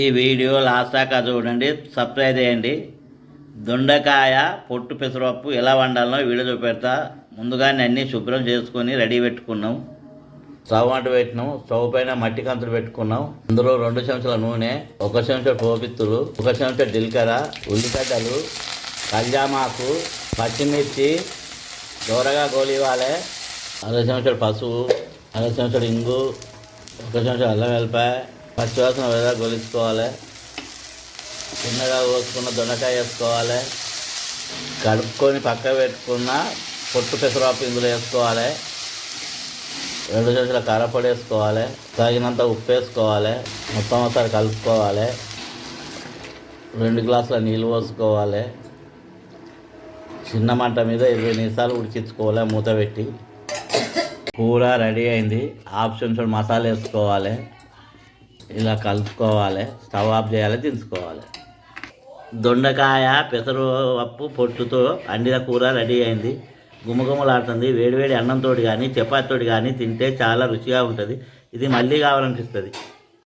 ఈ video last దాకా చూడండి, సబ్స్క్రైబ్ చేయండి. దొండకాయ పొట్టు పెసరపప్పు ఎలా వండాలనో వీడియో చూపెడతా. ముందుగానే అన్నీ శుభ్రం చేసుకొని రెడీ పెట్టుకున్నాం. స్టవ్ అంటు పెట్టినాం. స్టవ్ పైన మట్టి కంతులు పెట్టుకున్నాం. అందులో 2 చెంచాల నూనె, 1 చెంచా పోపిత్తులు, 1 చెంచా జీలకర్ర, ఉల్లిగడ్డలు, కల్జామాకు, పచ్చిమిర్చి దూరగా గోలివ్వాలి. 1/2 చెంచా పసుపు, 1/2 చెంచా ఇంగు, 1 చెంచా అల్లం వెల్లిపాయ పచ్చివాసన వేదా గొలుచుకోవాలి. చిన్నగా కోసుకున్న దొండకాయ వేసుకోవాలి. కడుక్కొని పక్క పెట్టుకున్న పొట్టు పెసరపప్పు ఇందులో వేసుకోవాలి. 2 చెంచాల కారపొడి వేసుకోవాలి. తగినంత ఉప్పు వేసుకోవాలి. మొత్తం ఒకసారి కలుపుకోవాలి. 2 గ్లాసుల నీళ్ళు పోసుకోవాలి. చిన్న మంట మీద 20 నిమిషాలు ఉడికించుకోవాలి మూత పెట్టి. కూర రెడీ అయింది. 1/2 చెంచా మసాలా వేసుకోవాలి. ఇలా కలుపుకోవాలి. స్టవ్ ఆఫ్ చేయాలి, దించుకోవాలి. దొండకాయ పెసరపప్పు పొట్టుతో అండిన కూర రెడీ అయింది. గుమగుమలాడుతుంది. వేడివేడి అన్నంతో కానీ చపాతీతో కానీ తింటే చాలా రుచిగా ఉంటుంది. ఇది మళ్ళీ కావాలనిపిస్తుంది.